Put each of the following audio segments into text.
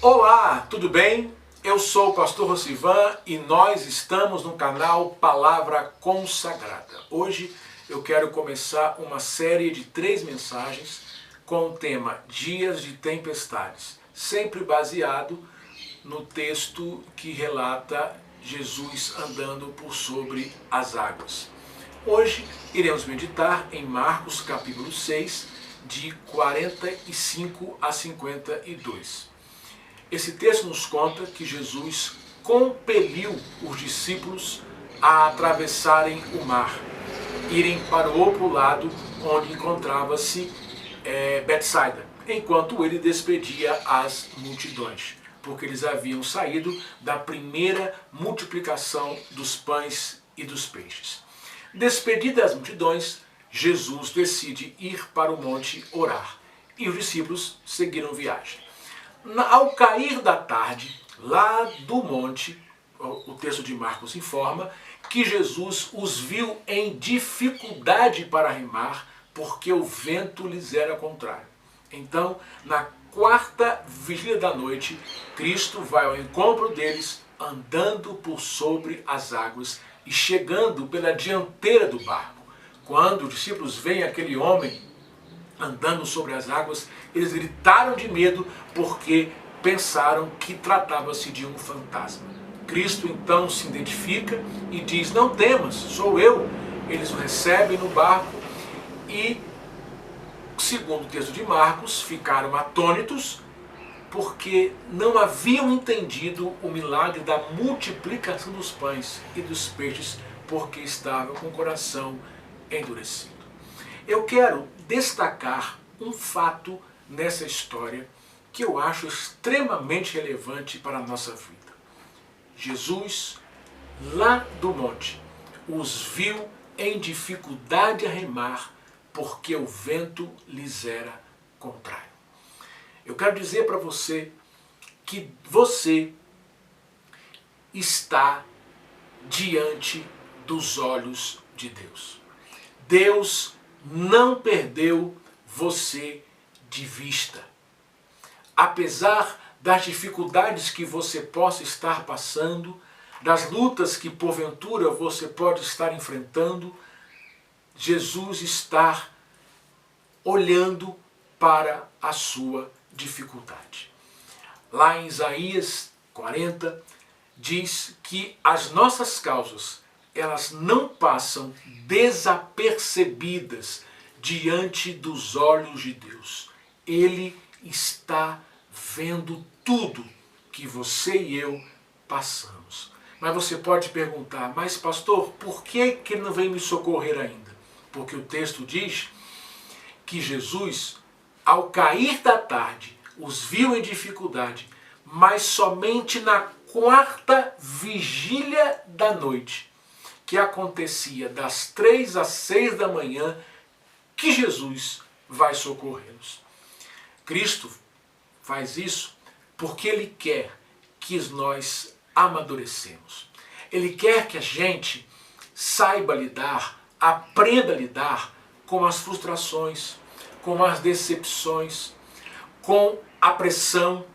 Olá, tudo bem? Eu sou o pastor Rocivan e nós estamos no canal Palavra Consagrada. Hoje eu quero começar uma série de 3 mensagens com o tema Dias de Tempestades, sempre baseado no texto que relata Jesus andando por sobre as águas. Hoje iremos meditar em Marcos capítulo 6, de 45 a 52. Esse texto nos conta que Jesus compeliu os discípulos a atravessarem o mar, irem para o outro lado onde encontrava-se Betsaida, enquanto ele despedia as multidões, porque eles haviam saído da primeira multiplicação dos pães e dos peixes. Despedidas as multidões, Jesus decide ir para o monte orar, e os discípulos seguiram viagem. Ao cair da tarde, lá do monte, o texto de Marcos informa que Jesus os viu em dificuldade para remar, porque o vento lhes era contrário. Então, na 4ª vigília da noite, Cristo vai ao encontro deles, andando por sobre as águas e chegando pela dianteira do barco. Quando os discípulos veem aquele homem andando sobre as águas, eles gritaram de medo porque pensaram que tratava-se de um fantasma. Cristo então se identifica e diz: não temas, sou eu. Eles o recebem no barco e, segundo o texto de Marcos, ficaram atônitos porque não haviam entendido o milagre da multiplicação dos pães e dos peixes, porque estavam com o coração endurecido. Eu quero destacar um fato nessa história que eu acho extremamente relevante para a nossa vida. Jesus, lá do monte, os viu em dificuldade a remar porque o vento lhes era contrário. Eu quero dizer para você que você está diante dos olhos de Deus. Deus não perdeu você de vista. Apesar das dificuldades que você possa estar passando, das lutas que porventura você pode estar enfrentando, Jesus está olhando para a sua dificuldade. Lá em Isaías 40, diz que as nossas causas, elas não passam desapercebidas diante dos olhos de Deus. Ele está vendo tudo que você e eu passamos. Mas você pode perguntar: mas pastor, por que ele não vem me socorrer ainda? Porque o texto diz que Jesus, ao cair da tarde, os viu em dificuldade, mas somente na 4ª vigília da noite, que acontecia das 3 às 6 da manhã, que Jesus vai socorrê-los. Cristo faz isso porque Ele quer que nós amadurecemos. Ele quer que a gente saiba lidar, aprenda a lidar com as frustrações, com as decepções, com a pressão,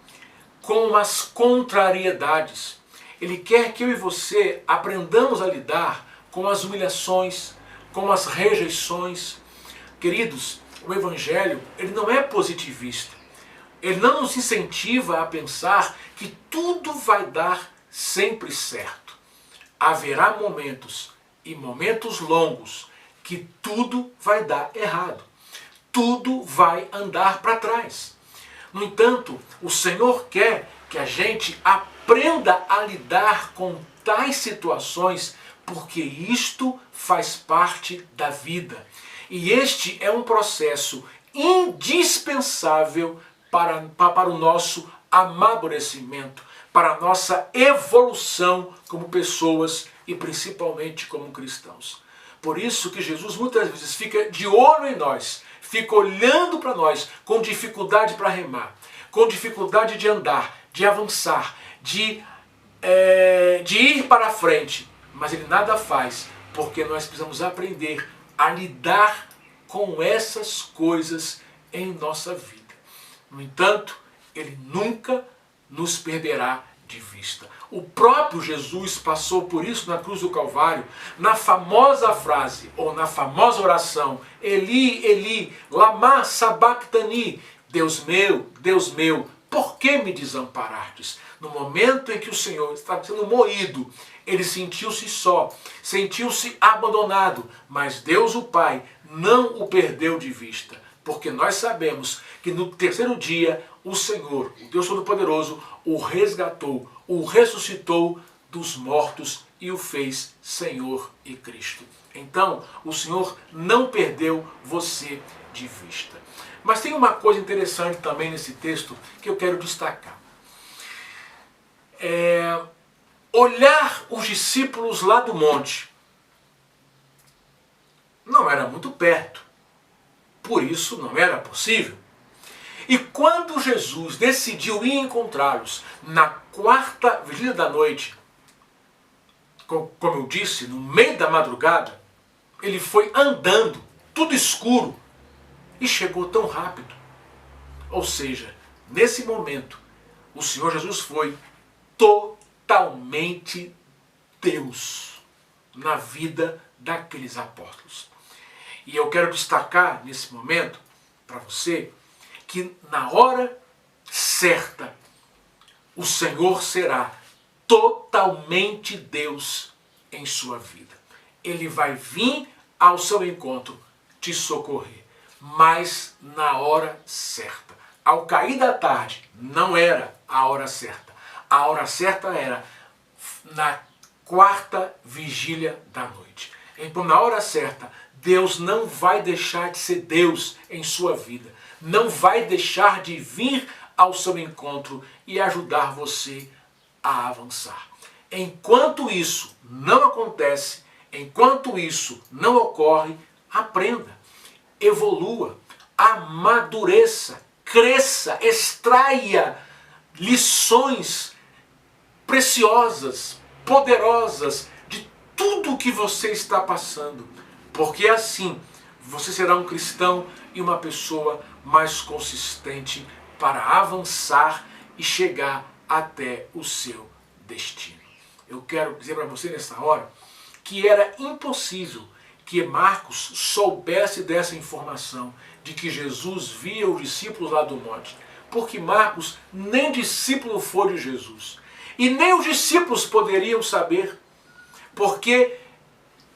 com as contrariedades. Ele quer que eu e você aprendamos a lidar com as humilhações, com as rejeições. Queridos, o Evangelho, ele não é positivista. Ele não nos incentiva a pensar que tudo vai dar sempre certo. Haverá momentos, e momentos longos, que tudo vai dar errado. Tudo vai andar para trás. No entanto, o Senhor quer que a gente aprenda a lidar com tais situações, porque isto faz parte da vida. E este é um processo indispensável para o nosso amadurecimento, para a nossa evolução como pessoas e principalmente como cristãos. Por isso que Jesus muitas vezes fica de olho em nós, fica olhando para nós com dificuldade para remar, com dificuldade de andar, de avançar, de ir para frente. Mas Ele nada faz, porque nós precisamos aprender a lidar com essas coisas em nossa vida. No entanto, Ele nunca nos perderá de vista. O próprio Jesus passou por isso na cruz do Calvário, na famosa frase, ou na famosa oração, Eli, Eli, lama sabachthani, Deus meu, por que me desamparastes? No momento em que o Senhor estava sendo moído, ele sentiu-se só, sentiu-se abandonado, mas Deus o Pai não o perdeu de vista, porque nós sabemos que no terceiro dia o Senhor, o Deus Todo-Poderoso, o resgatou, o ressuscitou dos mortos e o fez Senhor e Cristo. Então, o Senhor não perdeu você de vista. Mas tem uma coisa interessante também nesse texto que eu quero destacar. Olhar os discípulos lá do monte não era muito perto, por isso não era possível. E quando Jesus decidiu ir encontrá-los na quarta vigília da noite, como eu disse, no meio da madrugada, ele foi andando, tudo escuro, e chegou tão rápido. Ou seja, nesse momento, o Senhor Jesus foi totalmente Deus na vida daqueles apóstolos. E eu quero destacar nesse momento para você que na hora certa o Senhor será totalmente Deus em sua vida. Ele vai vir ao seu encontro te socorrer, mas na hora certa. Ao cair da tarde não era a hora certa. A hora certa era na quarta vigília da noite. Então, na hora certa, Deus não vai deixar de ser Deus em sua vida. Não vai deixar de vir ao seu encontro e ajudar você a avançar. Enquanto isso não acontece, enquanto isso não ocorre, aprenda, evolua, amadureça, cresça, extraia lições preciosas, poderosas de tudo que você está passando. Porque assim você será um cristão e uma pessoa mais consistente para avançar e chegar até o seu destino. Eu quero dizer para você nessa hora que era impossível que Marcos soubesse dessa informação de que Jesus via os discípulos lá do monte, porque Marcos nem discípulo foi de Jesus. E nem os discípulos poderiam saber, porque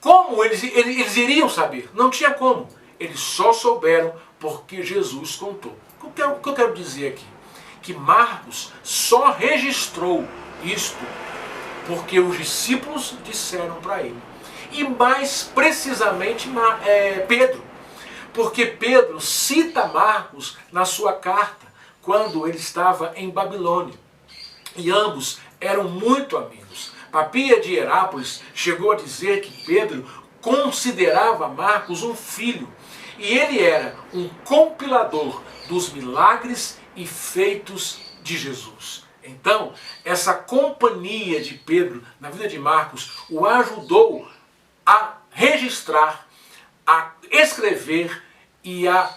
como eles iriam saber? Não tinha como. Eles só souberam porque Jesus contou. O que eu quero dizer aqui? Que Marcos só registrou isto porque os discípulos disseram para ele. E mais precisamente Pedro. Porque Pedro cita Marcos na sua carta, quando ele estava em Babilônia. E ambos eram muito amigos. Papia de Herápolis chegou a dizer que Pedro considerava Marcos um filho. E ele era um compilador dos milagres e feitos de Jesus. Então, essa companhia de Pedro na vida de Marcos o ajudou a registrar, a escrever e a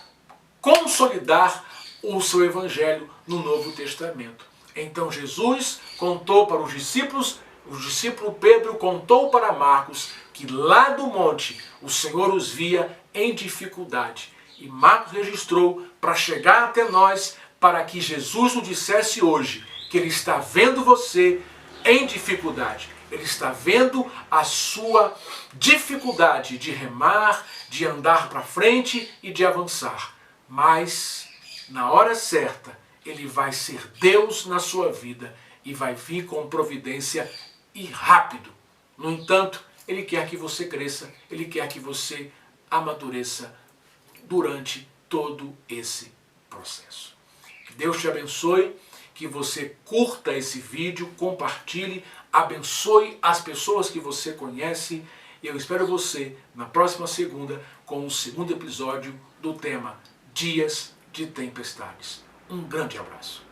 consolidar o seu evangelho no Novo Testamento. Então Jesus contou para os discípulos, o discípulo Pedro contou para Marcos que lá do monte o Senhor os via em dificuldade. E Marcos registrou para chegar até nós, para que Jesus nos dissesse hoje que ele está vendo você em dificuldade. Ele está vendo a sua dificuldade de remar, de andar para frente e de avançar. Mas, na hora certa, ele vai ser Deus na sua vida e vai vir com providência e rápido. No entanto, ele quer que você cresça, ele quer que você amadureça durante todo esse processo. Que Deus te abençoe, que você curta esse vídeo, compartilhe, abençoe as pessoas que você conhece. E eu espero você na próxima segunda com o segundo episódio do tema Dias de Tempestades. Um grande abraço.